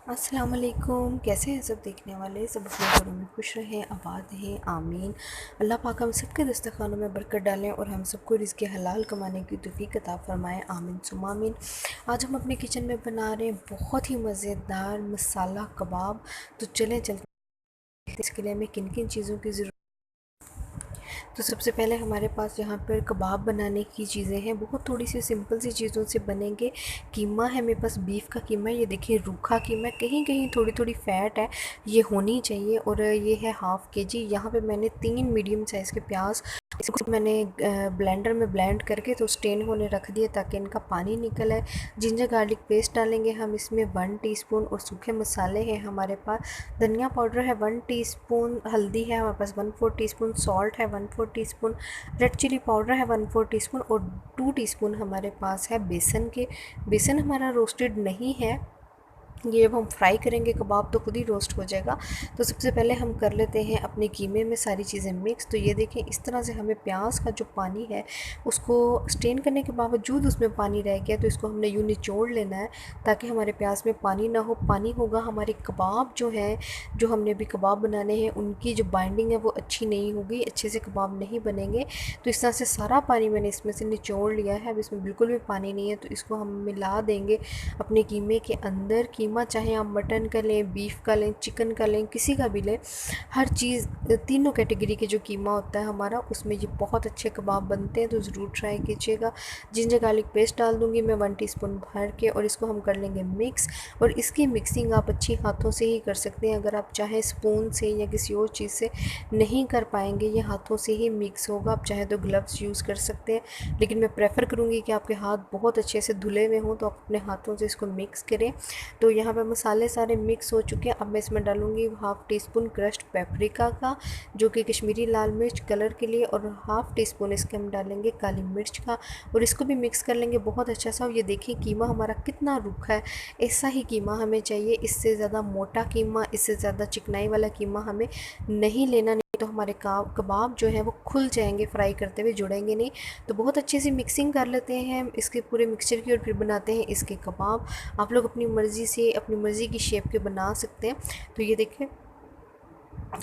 अस्सलाम वालेकुम। कैसे हैं सब देखने वाले? सब अपने घरों में खुश रहें, आबाद रहें, आमीन। अल्लाह पाक हम सबके दस्तरखानों में बरकत डालें और हम सबको रिज़्क़ हलाल कमाने की तौफ़ीक अता फ़रमाएँ, आमीन सुम्मा आमीन। आज हम अपने किचन में बना रहे हैं बहुत ही मज़ेदार मसाला कबाब। तो चलें चलते हैं, इसके लिए हमें किन किन चीज़ों की ज़रूरत। तो सबसे पहले हमारे पास यहाँ पर कबाब बनाने की चीज़ें हैं, बहुत थोड़ी सी सिंपल सी चीज़ों से बनेंगे। कीमा है मेरे पास, बीफ का कीमा है, ये देखिए रूखा कीमा है, कहीं कहीं थोड़ी थोड़ी फ़ैट है, ये होनी चाहिए। और ये है हाफ़ के जी। यहाँ पे मैंने 3 मीडियम साइज़ के प्याज, इसको मैंने ब्लेंडर में ब्लेंड करके तो स्टेन होने रख दिए ताकि इनका पानी निकल आए। जिंजर गार्लिक पेस्ट डालेंगे हम इसमें 1 टीस्पून। और सूखे मसाले हैं हमारे पास, धनिया पाउडर है 1 टीस्पून, हल्दी है हमारे पास 1/4 टीस्पून, सॉल्ट है 1/4 टीस्पून, रेड चिली पाउडर है 1/4 टीस्पून और 2 टीस्पून हमारे पास है बेसन के। बेसन हमारा रोस्टेड नहीं है, ये जब हम फ्राई करेंगे कबाब तो खुद ही रोस्ट हो जाएगा। तो सबसे पहले हम कर लेते हैं अपने कीमे में सारी चीज़ें मिक्स। तो ये देखें इस तरह से हमें प्याज का जो पानी है उसको स्टेन करने के बावजूद उसमें पानी रह गया, तो इसको हमने यूँ निचोड़ लेना है ताकि हमारे प्याज में पानी ना हो। पानी होगा हमारे कबाब जो हैं, जो हमने अभी कबाब बनाने हैं, उनकी जो बाइंडिंग है वो अच्छी नहीं होगी, अच्छे से कबाब नहीं बनेंगे। तो इस तरह से सारा पानी मैंने इसमें से निचोड़ लिया है। अब इसमें बिल्कुल भी पानी नहीं है, तो इसको हम मिला देंगे अपने कीमे के अंदर। कीमा चाहे आप मटन का लें, बीफ का लें, चिकन का लें, किसी का भी लें, हर चीज़ तीनों कैटेगरी के जो कीमा होता है हमारा, उसमें ये बहुत अच्छे कबाब बनते हैं, तो ज़रूर ट्राई कीजिएगा। जिंजर गार्लिक पेस्ट डाल दूँगी मैं 1 टीस्पून भर के और इसको हम कर लेंगे मिक्स। और इसकी मिक्सिंग आप अच्छी हाथों से ही कर सकते हैं, अगर आप चाहें स्पून से या किसी और चीज़ से नहीं कर पाएंगे, ये हाथों से ही मिक्स होगा। आप चाहें तो ग्लव्स यूज़ कर सकते हैं, लेकिन मैं प्रेफर करूँगी कि आपके हाथ बहुत अच्छे से धुले हुए हों, तो आप अपने हाथों से इसको मिक्स करें। तो यहाँ पे मसाले सारे मिक्स हो चुके हैं। अब मैं इसमें डालूँगी 1/2 टीस्पून क्रश्ड पेपरिका का, जो कि कश्मीरी लाल मिर्च कलर के लिए, और 1/2 टीस्पून इसके हम डालेंगे काली मिर्च का, और इसको भी मिक्स कर लेंगे बहुत अच्छा सा। और ये देखिए कीमा हमारा कितना रूखा है, ऐसा ही कीमा हमें चाहिए, इससे ज़्यादा मोटा कीमा, इससे ज़्यादा चिकनाई वाला कीमा हमें नहीं लेना, नहीं तो हमारे कबाब जो है वो खुल जाएंगे, फ्राई करते हुए जुड़ेंगे नहीं। तो बहुत अच्छे से मिक्सिंग कर लेते हैं इसके पूरे मिक्सचर की और फिर बनाते हैं इसके कबाब। आप लोग अपनी मर्ज़ी से अपनी मर्ज़ी की शेप के बना सकते हैं। तो ये देखिए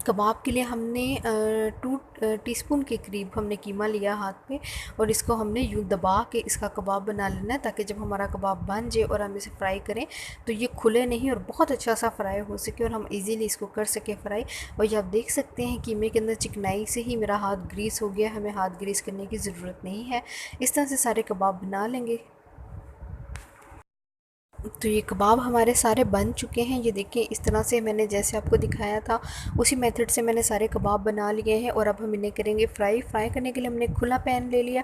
कबाब के लिए हमने 2 टीस्पून के करीब हमने कीमा लिया हाथ में, और इसको हमने यूँ दबा के इसका कबाब बना लेना है, ताकि जब हमारा कबाब बन जाए और हम इसे फ्राई करें तो ये खुले नहीं और बहुत अच्छा सा फ्राई हो सके और हम इजीली इसको कर सके फ्राई। और ये आप देख सकते हैं कीमे के अंदर चिकनाई से ही मेरा हाथ ग्रीस हो गया, हमें हाथ ग्रीस करने की ज़रूरत नहीं है। इस तरह से सारे कबाब बना लेंगे। तो ये कबाब हमारे सारे बन चुके हैं, ये देखिए इस तरह से मैंने जैसे आपको दिखाया था उसी मेथड से मैंने सारे कबाब बना लिए हैं। और अब हम इन्हें करेंगे फ्राई करने के लिए हमने खुला पैन ले लिया।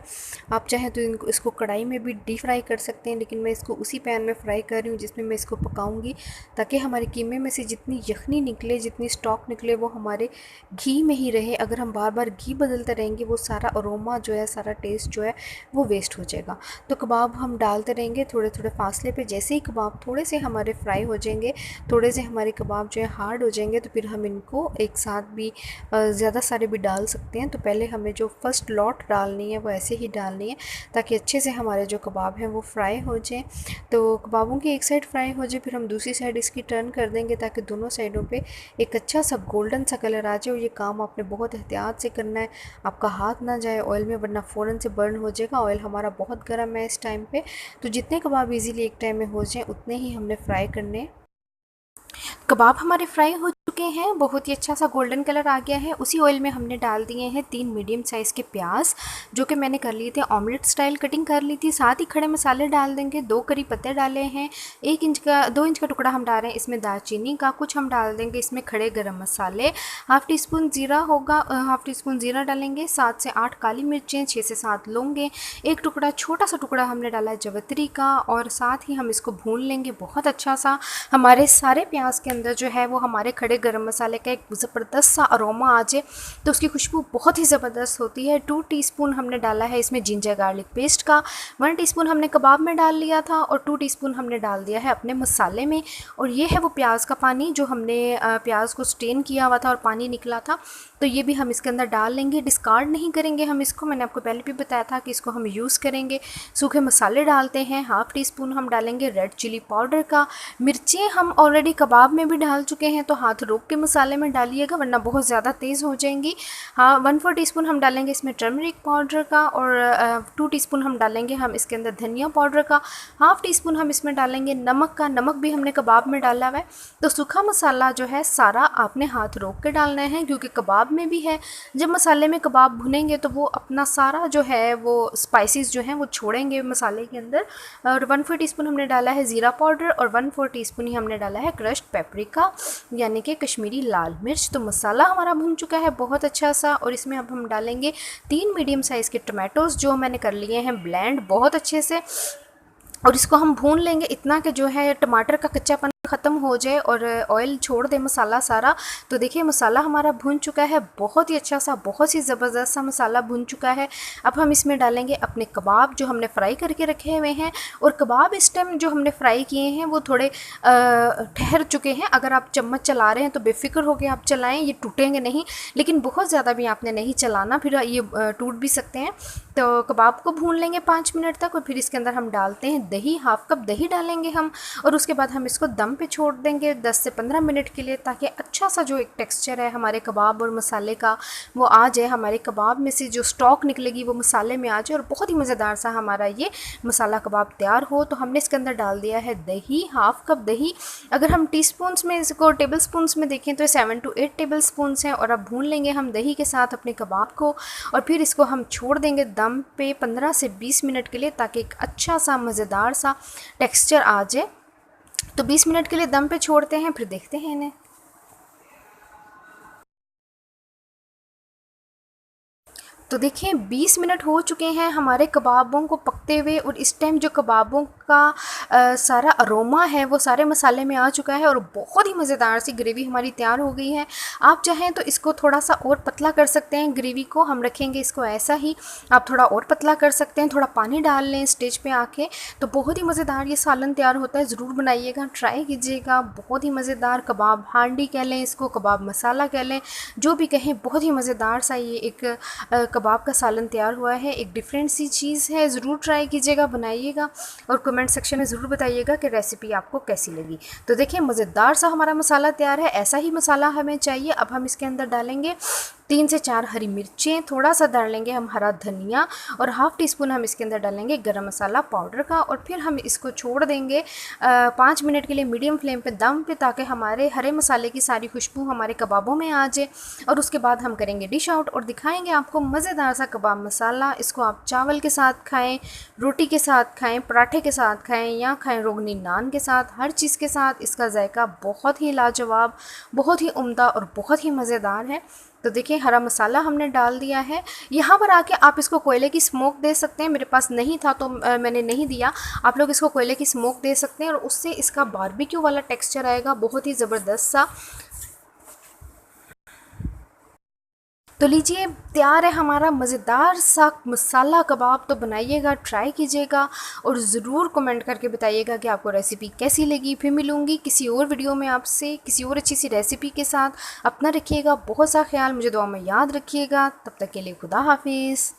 आप चाहें तो इसको कढ़ाई में भी डीप फ्राई कर सकते हैं, लेकिन मैं इसको उसी पैन में फ्राई कर रही हूँ जिसमें मैं इसको पकाऊंगी, ताकि हमारे कीमे में से जितनी यखनी निकले, जितनी स्टॉक निकले, वो हमारे घी में ही रहे। अगर हम बार बार घी बदलते रहेंगे वो सारा अरोमा जो है, सारा टेस्ट जो है वो वेस्ट हो जाएगा। तो कबाब हम डालते रहेंगे थोड़े थोड़े फासले पे। जैसे ही कबाब थोड़े से हमारे फ्राई हो जाएंगे, थोड़े से हमारे कबाब जो है हार्ड हो जाएंगे, तो फिर हम इनको एक साथ भी ज़्यादा सारे भी डाल सकते हैं। तो पहले हमें जो फर्स्ट लॉट डालनी है वो ऐसे ही डालनी है, ताकि अच्छे से हमारे जो कबाब हैं वो फ्राई हो जाए। तो कबाबों की एक साइड फ्राई हो जाए, फिर हम दूसरी साइड इसकी टर्न कर देंगे, ताकि दोनों साइडों पे एक अच्छा सा गोल्डन सा कलर आ जाए। और ये काम आपने बहुत एहतियात से करना है, आपका हाथ ना जाए ऑयल में, वरना फ़ौरन से बर्न हो जाएगा। ऑयल हमारा बहुत गर्म है इस टाइम पे। तो जितने कबाब इजीली एक टाइम में हो जाएं उतने ही हमने फ्राई करने हैं। कबाब हमारे फ्राई हो चुके हैं, बहुत ही अच्छा सा गोल्डन कलर आ गया है। उसी ऑयल में हमने डाल दिए हैं 3 मीडियम साइज़ के प्याज, जो कि मैंने कर लिए थे ऑमलेट स्टाइल कटिंग कर ली थी। साथ ही खड़े मसाले डाल देंगे, 2 करी पत्ते डाले हैं, 2 इंच का टुकड़ा हम डाल रहे हैं इसमें दालचीनी का, कुछ हम डाल देंगे इसमें खड़े गरम मसाले, हाफ़ टी स्पून ज़ीरा होगा, हाफ़ टी स्पून ज़ीरा डालेंगे, 7 से 8 काली मिर्चें, 6 से 7 लौंगे, एक टुकड़ा छोटा सा टुकड़ा हमने डाला है जवित्री का, और साथ ही हम इसको भून लेंगे बहुत अच्छा सा। हमारे सारे प्याज के अंदर अंदर जो है वो हमारे खड़े गरम मसाले का एक ज़बरदस्त सा अरोमा आ जाए, तो उसकी खुशबू बहुत ही ज़बरदस्त होती है। 2 टीस्पून हमने डाला है इसमें जिंजर गार्लिक पेस्ट का, 1 टीस्पून हमने कबाब में डाल लिया था और 2 टीस्पून हमने डाल दिया है अपने मसाले में। और ये है वो प्याज का पानी जो हमने प्याज को स्टेन किया हुआ था और पानी निकला था, तो ये भी हम इसके अंदर डाल लेंगे। डिस्कार्ड नहीं करेंगे हम इसको, मैंने आपको पहले भी बताया था कि इसको हम यूज़ करेंगे। सूखे मसाले डालते हैं, 1/2 टीस्पून हम डालेंगे रेड चिली पाउडर का। मिर्चें हम ऑलरेडी कबाब में भी डाल चुके हैं, तो हाथ रोक के मसाले में डालिएगा वरना बहुत ज़्यादा तेज़ हो जाएंगी। हाँ, 1/4 टीस्पून हम डालेंगे इसमें टर्मरिक पाउडर का और 2 टीस्पून हम डालेंगे हम इसके अंदर धनिया पाउडर का। 1/2 टीस्पून हम इसमें डालेंगे नमक का, नमक भी हमने कबाब में डाला हुआ है। तो सूखा मसाला जो है सारा आपने हाथ रोक के डालना है, क्योंकि कबाब में भी है। जब मसाले में कबाब भुनेंगे तो वो अपना सारा जो है वो स्पाइसेस जो हैं वो छोड़ेंगे मसाले के अंदर। और 1/4 टीस्पून हमने डाला है ज़ीरा पाउडर और 1/4 टीस्पून ही हमने डाला है क्रश्ड पेपरिका यानी कि कश्मीरी लाल मिर्च। तो मसाला हमारा भुन चुका है बहुत अच्छा सा, और इसमें अब हम डालेंगे 3 मीडियम साइज़ के टमाटोज़ जो मैंने कर लिए हैं ब्लेंड बहुत अच्छे से, और इसको हम भून लेंगे इतना कि जो है टमाटर का कच्चापन ख़त्म हो जाए और ऑयल छोड़ दे मसाला सारा। तो देखिए मसाला हमारा भुन चुका है बहुत ही अच्छा सा, बहुत ही ज़बरदस्त सा मसाला भुन चुका है। अब हम इसमें डालेंगे अपने कबाब जो हमने फ्राई करके रखे हुए हैं, और कबाब इस टाइम जो हमने फ्राई किए हैं वो थोड़े ठहर चुके हैं। अगर आप चम्मच चला रहे हैं तो बेफिक्र होकर आप चलाएँ, ये टूटेंगे नहीं, लेकिन बहुत ज़्यादा भी आपने नहीं चलाना, फिर ये टूट भी सकते हैं। तो कबाब को भून लेंगे 5 मिनट तक, और फिर इसके अंदर हम डालते हैं दही, 1/2 कप दही डालेंगे हम, और उसके बाद हम इसको दम पे छोड़ देंगे 10 से 15 मिनट के लिए, ताकि अच्छा सा जो एक टेक्सचर है हमारे कबाब और मसाले का वो आ जाए। हमारे कबाब में से जो स्टॉक निकलेगी वो मसाले में आ जाए और बहुत ही मज़ेदार सा हमारा ये मसाला कबाब तैयार हो। तो हमने इसके अंदर डाल दिया है दही, 1/2 कप दही। अगर हम टीस्पून्स में इसको टेबल स्पून्स में देखें तो 7 to 8 टेबल स्पून्स हैं। और अब भून लेंगे हम दही के साथ अपने कबाब को, और फिर इसको हम छोड़ देंगे दम पे 15 से 20 मिनट के लिए, ताकि एक अच्छा सा मज़ेदार सा टेक्सचर आ जाए। तो 20 मिनट के लिए दम पे छोड़ते हैं, फिर देखते हैं इन्हें। तो देखिए 20 मिनट हो चुके हैं हमारे कबाबों को पकते हुए, और इस टाइम जो कबाबों का सारा अरोमा है वो सारे मसाले में आ चुका है, और बहुत ही मज़ेदार सी ग्रेवी हमारी तैयार हो गई है। आप चाहें तो इसको थोड़ा सा और पतला कर सकते हैं, ग्रेवी को हम रखेंगे इसको ऐसा ही, आप थोड़ा और पतला कर सकते हैं, थोड़ा पानी डाल लें स्टेज पे आके, तो बहुत ही मज़ेदार ये सालन तैयार होता है। ज़रूर बनाइएगा, ट्राई कीजिएगा, बहुत ही मज़ेदार कबाब हांडी कह लें इसको, कबाब मसाला कह लें, जो भी कहें, बहुत ही मज़ेदार सा ये एक कबाब का सालन तैयार हुआ है। एक डिफरेंट सी चीज़ है, ज़रूर ट्राई कीजिएगा, बनाइएगा, और कमेंट सेक्शन में ज़रूर बताइएगा कि रेसिपी आपको कैसी लगी। तो देखिए मज़ेदार सा हमारा मसाला तैयार है, ऐसा ही मसाला हमें चाहिए। अब हम इसके अंदर डालेंगे 3 से 4 हरी मिर्चें, थोड़ा सा डालेंगे हम हरा धनिया, और 1/2 टीस्पून हम इसके अंदर डालेंगे गरम मसाला पाउडर का, और फिर हम इसको छोड़ देंगे 5 मिनट के लिए मीडियम फ्लेम पे दम पे, ताकि हमारे हरे मसाले की सारी खुशबू हमारे कबाबों में आ जाए। और उसके बाद हम करेंगे डिश आउट और दिखाएंगे आपको मज़ेदार सा कबाब मसाला। इसको आप चावल के साथ खाएँ, रोटी के साथ खाएँ, पराठे के साथ खाएँ, या खाएँ रोगनी नान के साथ, हर चीज़ के साथ। इसका जायका बहुत ही लाजवाब, बहुत ही उम्दा और बहुत ही मज़ेदार है। तो देखिए हरा मसाला हमने डाल दिया है। यहाँ पर आके आप इसको कोयले की स्मोक दे सकते हैं, मेरे पास नहीं था तो मैंने नहीं दिया। आप लोग इसको कोयले की स्मोक दे सकते हैं, और उससे इसका बारबेक्यू वाला टेक्सचर आएगा, बहुत ही ज़बरदस्त सा। तो लीजिए तैयार है हमारा मज़ेदार सा मसाला कबाब। तो बनाइएगा, ट्राई कीजिएगा, और ज़रूर कमेंट करके बताइएगा कि आपको रेसिपी कैसी लगी। फिर मिलूँगी किसी और वीडियो में आपसे, किसी और अच्छी सी रेसिपी के साथ। अपना रखिएगा बहुत सा ख्याल, मुझे दुआ में याद रखिएगा। तब तक के लिए खुदा हाफिज़।